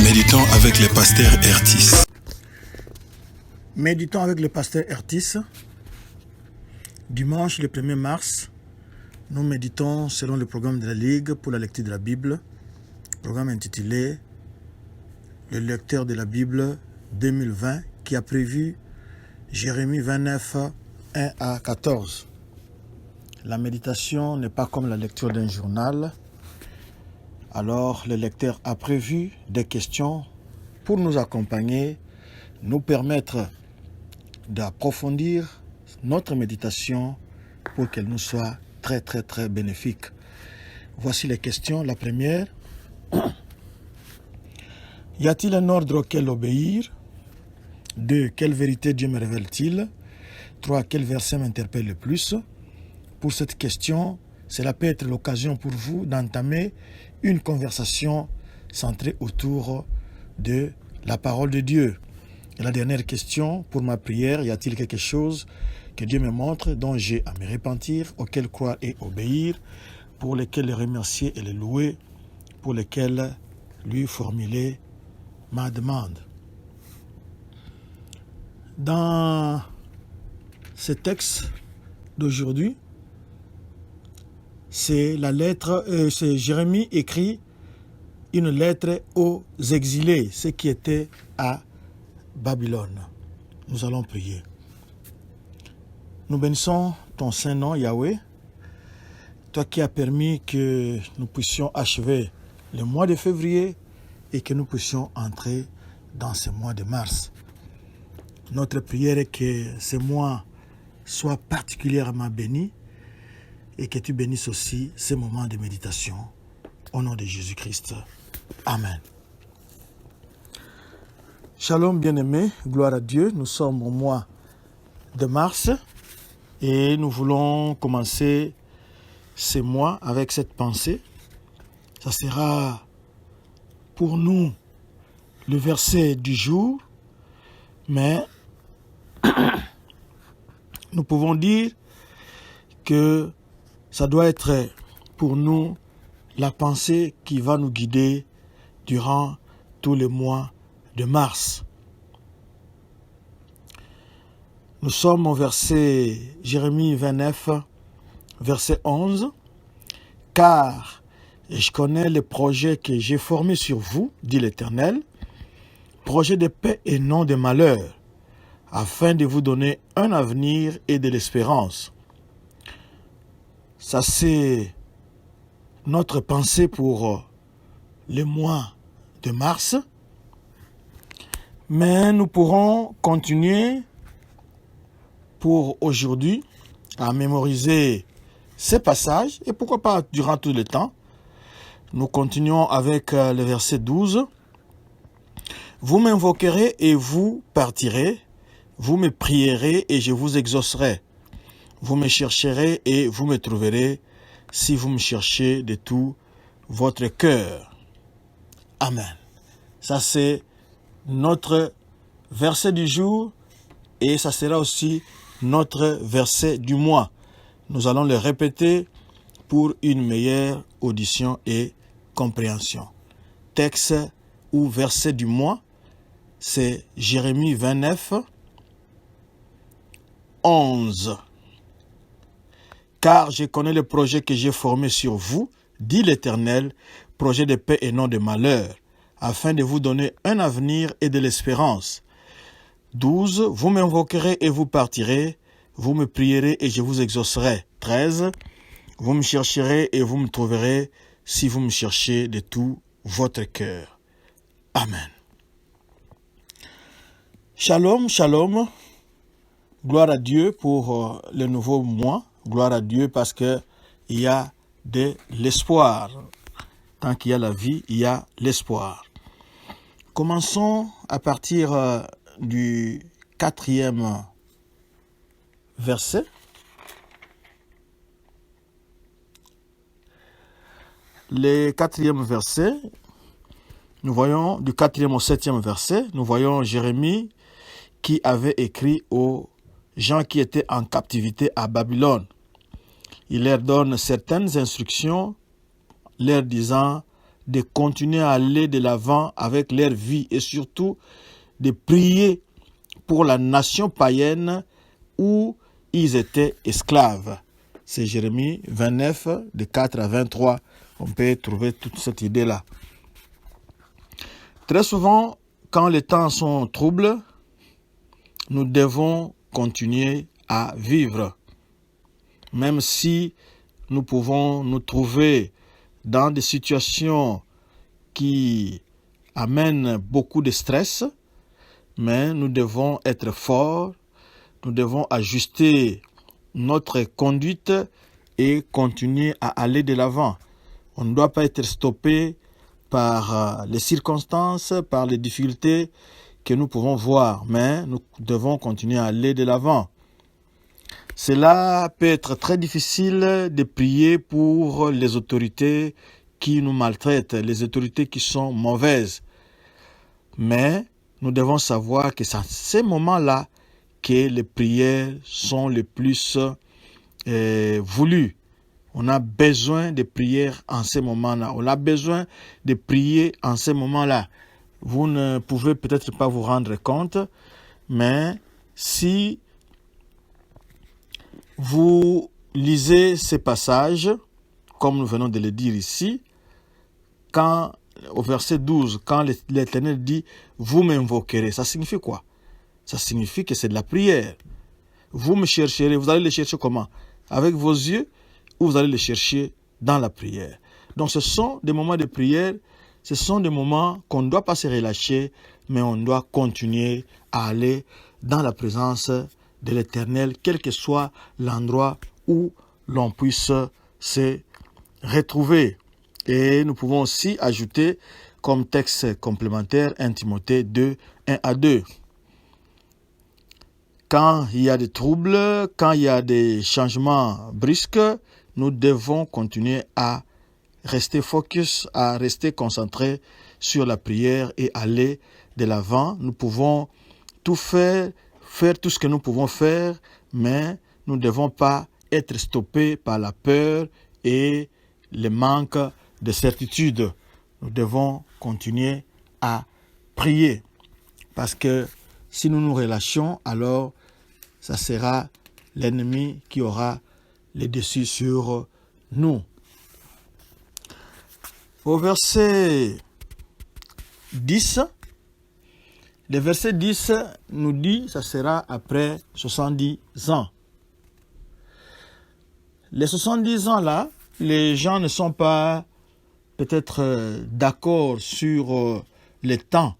Méditons avec le pasteur Ertis. Méditons avec le pasteur Ertis. Dimanche, le 1er mars, nous méditons selon le programme de la Ligue pour la lecture de la Bible, programme intitulé Le lecteur de la Bible 2020, qui a prévu Jérémie 29, 1 à 14. La méditation n'est pas comme la lecture d'un journal. Alors, le lecteur a prévu des questions pour nous accompagner, nous permettre d'approfondir notre méditation pour qu'elle nous soit très bénéfique. Voici les questions. La première, y a-t-il un ordre auquel obéir? 2. Quelle vérité Dieu me révèle-t-il? 3. Quel verset m'interpelle le plus? Pour cette question, cela peut être l'occasion pour vous d'entamer une conversation centrée autour de la parole de Dieu. Et la dernière question, pour ma prière, y a-t-il quelque chose que Dieu me montre, dont j'ai à me repentir, auquel croire et obéir, pour lesquels le remercier et le louer, pour lesquels lui formuler ma demande? Dans ce texte d'aujourd'hui, c'est Jérémie écrit une lettre aux exilés, ceux qui étaient à Babylone. Nous allons prier. Nous bénissons ton Saint-Nom, Yahweh, toi qui as permis que nous puissions achever le mois de février et que nous puissions entrer dans ce mois de mars. Notre prière est que ce mois soit particulièrement béni et que tu bénisses aussi ces moments de méditation. Au nom de Jésus-Christ. Amen. Shalom bien-aimés, gloire à Dieu. Nous sommes au mois de mars et nous voulons commencer ce mois avec cette pensée. Ça sera pour nous le verset du jour, mais nous pouvons dire que ça doit être pour nous la pensée qui va nous guider durant tous les mois de mars. Nous sommes au verset Jérémie 29, verset 11. « Car je connais les projets que j'ai formés sur vous, dit l'Éternel, projets de paix et non de malheur, afin de vous donner un avenir et de l'espérance. » Ça, c'est notre pensée pour le mois de mars. Mais nous pourrons continuer pour aujourd'hui à mémoriser ces passages et pourquoi pas durant tout le temps. Nous continuons avec le verset 12. « Vous m'invoquerez et vous partirez, vous me prierez et je vous exaucerai. Vous me chercherez et vous me trouverez si vous me cherchez de tout votre cœur. » Amen. Ça, c'est notre verset du jour et ça sera aussi notre verset du mois. Nous allons le répéter pour une meilleure audition et compréhension. Texte ou verset du mois, c'est Jérémie 29, 11. « Car je connais le projet que j'ai formé sur vous, dit l'Éternel, projet de paix et non de malheur, afin de vous donner un avenir et de l'espérance. » 12. « Vous m'invoquerez et vous partirez, vous me prierez et je vous exaucerai. » 13. « Vous me chercherez et vous me trouverez, si vous me cherchez de tout votre cœur. » Amen. Shalom, shalom. Gloire à Dieu pour le nouveau mois. Gloire à Dieu parce qu'il y a de l'espoir. Tant qu'il y a la vie, il y a l'espoir. Commençons à partir du 4e verset. Le 4e verset, nous voyons du 4e au 7e verset, nous voyons Jérémie qui avait écrit aux gens qui étaient en captivité à Babylone. Il leur donne certaines instructions, leur disant de continuer à aller de l'avant avec leur vie et surtout de prier pour la nation païenne où ils étaient esclaves. C'est Jérémie 29, de 4 à 23. On peut trouver toute cette idée-là. Très souvent, quand les temps sont troubles, nous devons continuer à vivre. Même si nous pouvons nous trouver dans des situations qui amènent beaucoup de stress, mais nous devons être forts, nous devons ajuster notre conduite et continuer à aller de l'avant. On ne doit pas être stoppé par les circonstances, par les difficultés que nous pouvons voir, mais nous devons continuer à aller de l'avant. Cela peut être très difficile de prier pour les autorités qui nous maltraitent, les autorités qui sont mauvaises. Mais nous devons savoir que c'est à ces moments-là que les prières sont les plus voulues. On a besoin de prières en ces moments-là. On a besoin de prier en ces moments-là. Vous ne pouvez peut-être pas vous rendre compte, mais si vous lisez ces passages, comme nous venons de le dire ici, au verset 12, quand l'Éternel dit « Vous m'invoquerez », ça signifie quoi? Ça signifie que c'est de la prière. Vous me chercherez, vous allez le chercher comment? Avec vos yeux, ou vous allez le chercher dans la prière. Donc ce sont des moments de prière, ce sont des moments qu'on ne doit pas se relâcher, mais on doit continuer à aller dans la présence de l'Éternel, quel que soit l'endroit où l'on puisse se retrouver. Et nous pouvons aussi ajouter comme texte complémentaire 1 Timothée 2, 1 à 2. Quand il y a des troubles, quand il y a des changements brusques, nous devons continuer à rester focus, à rester concentrés sur la prière et aller de l'avant. Nous pouvons tout faire tout ce que nous pouvons faire, mais nous ne devons pas être stoppés par la peur et le manque de certitude. Nous devons continuer à prier, parce que si nous nous relâchons, alors ça sera l'ennemi qui aura le dessus sur nous. Au verset 10, le verset 10 nous dit, ça sera après 70 ans. Les 70 ans là, les gens ne sont pas peut-être d'accord sur le temps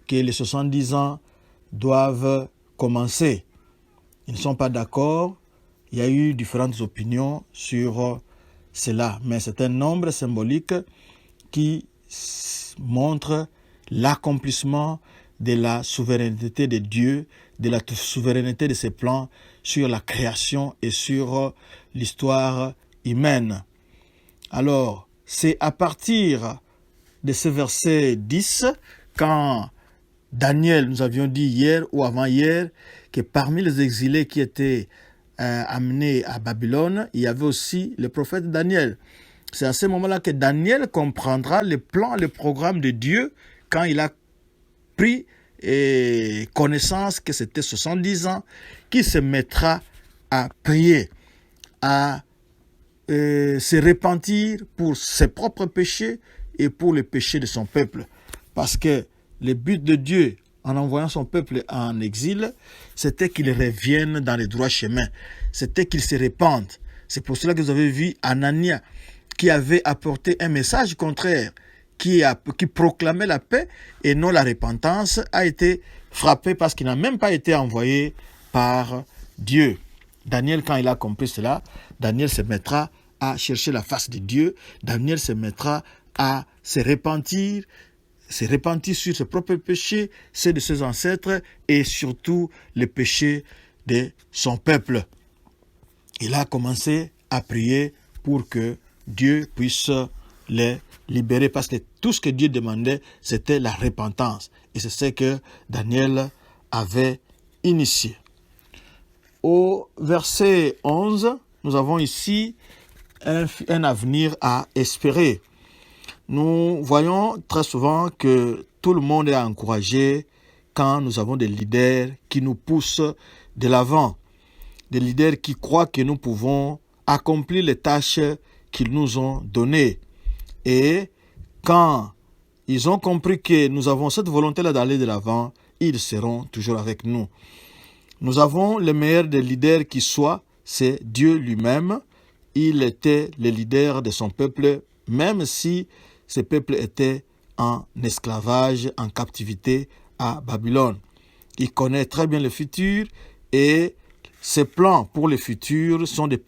que les 70 ans doivent commencer. Ils ne sont pas d'accord. Il y a eu différentes opinions sur cela, mais c'est un nombre symbolique qui montre l'accomplissement de la souveraineté de Dieu, de la souveraineté de ses plans sur la création et sur l'histoire humaine. Alors, c'est à partir de ce verset 10, quand Daniel, nous avions dit hier ou avant-hier, que parmi les exilés qui étaient amenés à Babylone, il y avait aussi le prophète Daniel. C'est à ce moment-là que Daniel comprendra le plan, le programme de Dieu quand il a pris connaissance que c'était 70 ans, qu'il se mettra à prier, à se repentir pour ses propres péchés et pour les péchés de son peuple. Parce que le but de Dieu, en envoyant son peuple en exil, c'était qu'il revienne dans les droits chemins. C'était qu'il se repente. C'est pour cela que vous avez vu Anania, qui avait apporté un message contraire, qui proclamait la paix et non la repentance, a été frappé parce qu'il n'a même pas été envoyé par Dieu. Daniel, quand il a compris cela, Daniel se mettra à chercher la face de Dieu. Daniel se mettra à se repentir sur ses propres péchés, ceux de ses ancêtres et surtout les péchés de son peuple. Il a commencé à prier pour que Dieu puisse les libérer, parce que tout ce que Dieu demandait, c'était la repentance. Et c'est ce que Daniel avait initié. Au verset 11, nous avons ici un avenir à espérer. Nous voyons très souvent que tout le monde est encouragé quand nous avons des leaders qui nous poussent de l'avant, des leaders qui croient que nous pouvons accomplir les tâches qu'ils nous ont données. Et quand ils ont compris que nous avons cette volonté-là d'aller de l'avant, ils seront toujours avec nous. Nous avons le meilleur des leaders qui soit, c'est Dieu lui-même. Il était le leader de son peuple, même si ce peuple était en esclavage, en captivité à Babylone. Il connaît très bien le futur et ses plans pour le futur sont des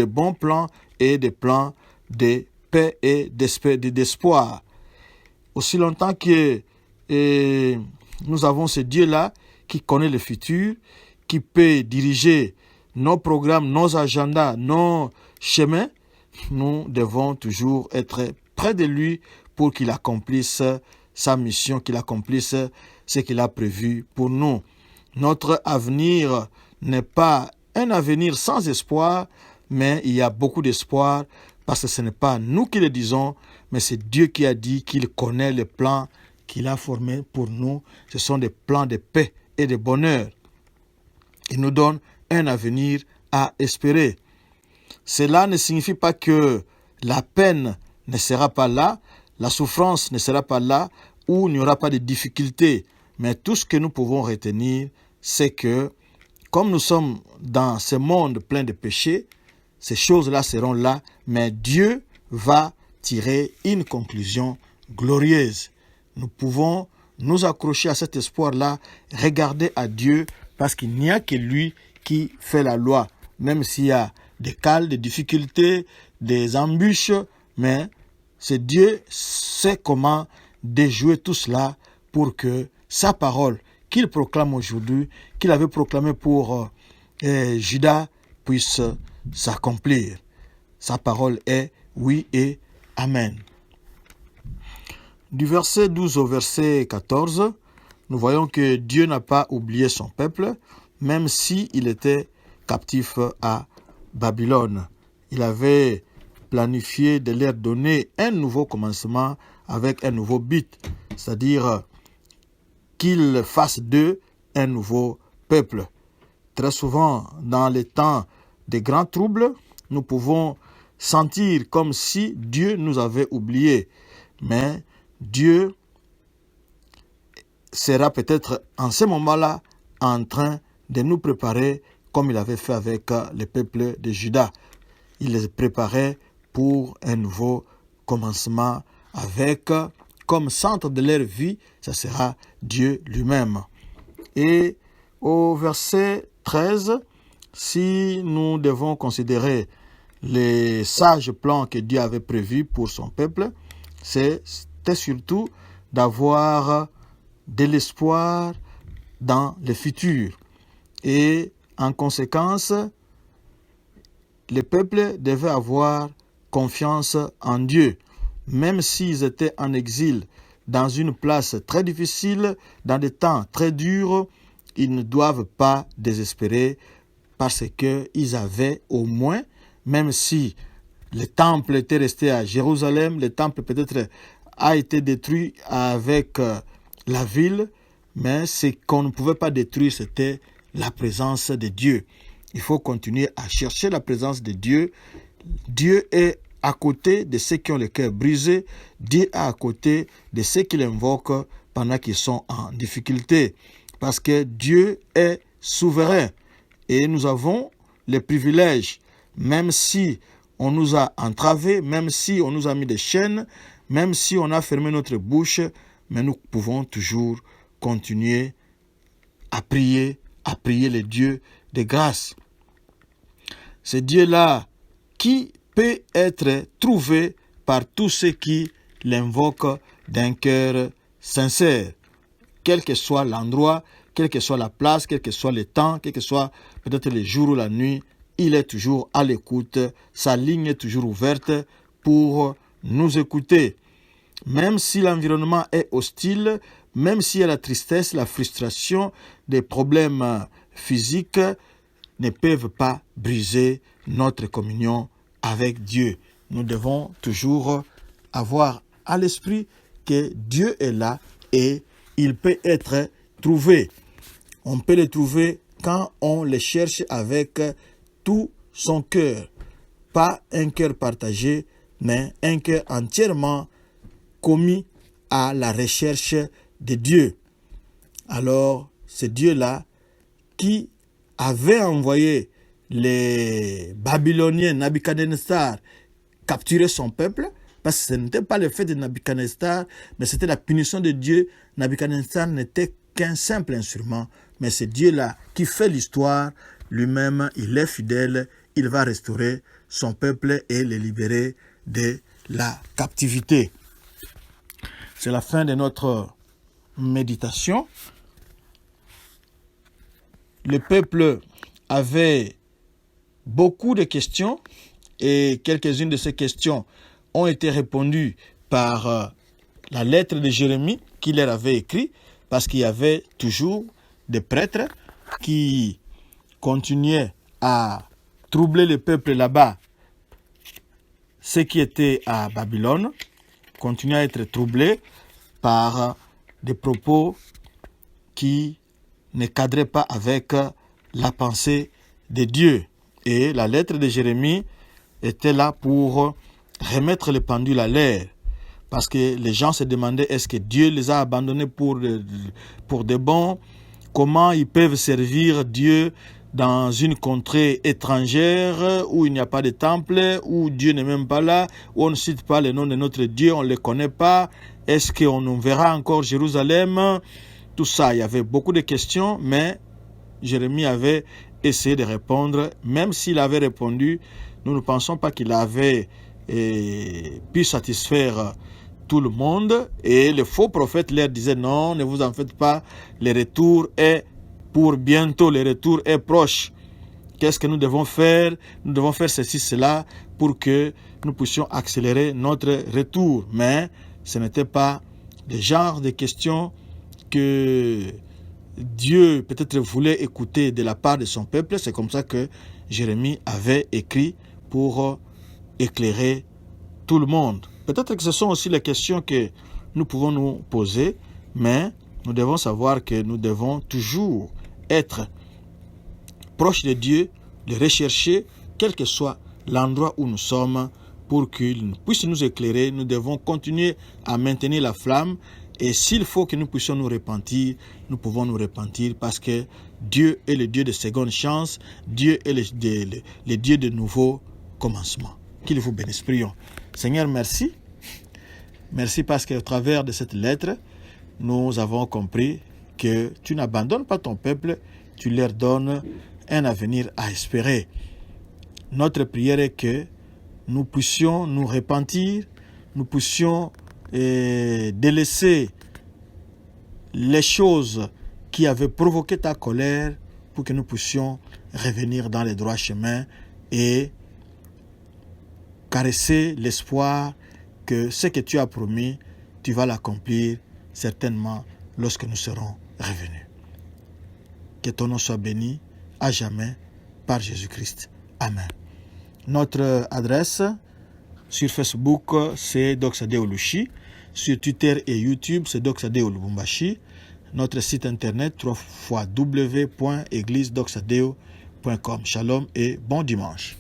bons plans et des plans de paix et d'espoir. Aussi longtemps que nous avons ce Dieu-là qui connaît le futur, qui peut diriger nos programmes, nos agendas, nos chemins, nous devons toujours être près de lui pour qu'il accomplisse sa mission, qu'il accomplisse ce qu'il a prévu pour nous. Notre avenir n'est pas un avenir sans espoir, mais il y a beaucoup d'espoir parce que ce n'est pas nous qui le disons, mais c'est Dieu qui a dit qu'il connaît les plans qu'il a formés pour nous. Ce sont des plans de paix et de bonheur. Il nous donne un avenir à espérer. Cela ne signifie pas que la peine ne sera pas là, la souffrance ne sera pas là, ou il n'y aura pas de difficultés. Mais tout ce que nous pouvons retenir, c'est que comme nous sommes dans ce monde plein de péchés, ces choses-là seront là, mais Dieu va tirer une conclusion glorieuse. Nous pouvons nous accrocher à cet espoir-là, regarder à Dieu, parce qu'il n'y a que lui qui fait la loi, même s'il y a des cales, des difficultés, des embûches, mais c'est Dieu sait comment déjouer tout cela pour que sa parole qu'il proclame aujourd'hui, qu'il avait proclamée pour Judas, puisse s'accomplir. Sa parole est oui et amen. Du verset 12 au verset 14, nous voyons que Dieu n'a pas oublié son peuple, même s'il était captif à Babylone. Il avait planifié de leur donner un nouveau commencement avec un nouveau but, c'est-à-dire qu'il fasse d'eux un nouveau peuple. Très souvent, dans les temps de grands troubles, nous pouvons sentir comme si Dieu nous avait oubliés. Mais Dieu sera peut-être en ce moment-là en train de nous préparer comme il avait fait avec le peuple de Juda. Il les préparait pour un nouveau commencement avec comme centre de leur vie, ça sera Dieu lui-même. Et au verset 13, si nous devons considérer les sages plans que Dieu avait prévus pour son peuple, c'était surtout d'avoir de l'espoir dans le futur. Et en conséquence, le peuple devait avoir confiance en Dieu. Même s'ils étaient en exil, dans une place très difficile, dans des temps très durs, ils ne doivent pas désespérer parce qu'ils avaient au moins, même si le temple était resté à Jérusalem, le temple peut-être a été détruit avec la ville, mais ce qu'on ne pouvait pas détruire, c'était la présence de Dieu. Il faut continuer à chercher la présence de Dieu. Dieu est à côté de ceux qui ont le cœur brisé. Dieu est à côté de ceux qui l'invoquent pendant qu'ils sont en difficulté. Parce que Dieu est souverain. Et nous avons le privilège, même si on nous a entravés, même si on nous a mis des chaînes, même si on a fermé notre bouche, mais nous pouvons toujours continuer à prier le Dieu de grâce. Ce Dieu-là qui peut être trouvé par tous ceux qui l'invoquent d'un cœur sincère. Quel que soit l'endroit, quelle que soit la place, quel que soit le temps, quel que soit peut-être le jour ou la nuit, il est toujours à l'écoute, sa ligne est toujours ouverte pour nous écouter. Même si l'environnement est hostile, même s'il y a la tristesse, la frustration, des problèmes physiques, ne peuvent pas briser notre communion avec Dieu. Nous devons toujours avoir à l'esprit que Dieu est là et il peut être trouvé. On peut le trouver quand on le cherche avec tout son cœur. Pas un cœur partagé, mais un cœur entièrement commis à la recherche de Dieu. Alors, c'est Dieu-là qui avait envoyé les Babyloniens, Nabuchodonosor, capturer son peuple, parce que ce n'était pas le fait de Nabuchodonosor, mais c'était la punition de Dieu. Nabuchodonosor n'était qu'un simple instrument, mais c'est Dieu-là qui fait l'histoire. Lui-même, il est fidèle, il va restaurer son peuple et le libérer de la captivité. C'est la fin de notre méditation. Le peuple avait beaucoup de questions et quelques-unes de ces questions ont été répondues par la lettre de Jérémie qu'il leur avait écrite, parce qu'il y avait toujours des prêtres qui continuaient à troubler le peuple là-bas. Ceux qui étaient à Babylone continuaient à être troublés par des propos qui ne cadraient pas avec la pensée de Dieu. Et la lettre de Jérémie était là pour remettre le pendule à l'air. Parce que les gens se demandaient, est-ce que Dieu les a abandonnés pour de bon? Comment ils peuvent servir Dieu dans une contrée étrangère où il n'y a pas de temple, où Dieu n'est même pas là, où on ne cite pas le nom de notre Dieu, on ne le connaît pas? Est-ce qu'on verra encore Jérusalem? Tout ça, il y avait beaucoup de questions, mais Jérémie avait essayé de répondre. Même s'il avait répondu, nous ne pensons pas qu'il avait pu satisfaire tout le monde. Et le faux prophète leur disait non, ne vous en faites pas, le retour est pour bientôt, le retour est proche. Qu'est-ce que nous devons faire? Nous devons faire ceci, cela pour que nous puissions accélérer notre retour. Mais ce n'était pas le genre de questions que Dieu peut-être voulait écouter de la part de son peuple. C'est comme ça que Jérémie avait écrit pour éclairer tout le monde. Peut-être que ce sont aussi les questions que nous pouvons nous poser, mais nous devons savoir que nous devons toujours être proches de Dieu, le rechercher, quel que soit l'endroit où nous sommes, pour qu'il puisse nous éclairer. Nous devons continuer à maintenir la flamme. Et s'il faut que nous puissions nous repentir, nous pouvons nous repentir parce que Dieu est le Dieu de seconde chance, Dieu est le Dieu de nouveau commencement. Qu'il vous bénisse. Prions. Seigneur, merci. Merci parce qu'au travers de cette lettre, nous avons compris que tu n'abandonnes pas ton peuple, tu leur donnes un avenir à espérer. Notre prière est que nous puissions nous repentir, nous puissions délaisser les choses qui avaient provoqué ta colère pour que nous puissions revenir dans les droits chemins et caresser l'espoir que ce que tu as promis, tu vas l'accomplir certainement lorsque nous serons revenus. Que ton nom soit béni à jamais par Jésus-Christ. Amen. Notre adresse sur Facebook, c'est Doxadeo Lushi. Sur Twitter et YouTube, c'est Doxadeo Lubumbashi. Notre site internet, www.églisedoxadeo.com. Shalom et bon dimanche.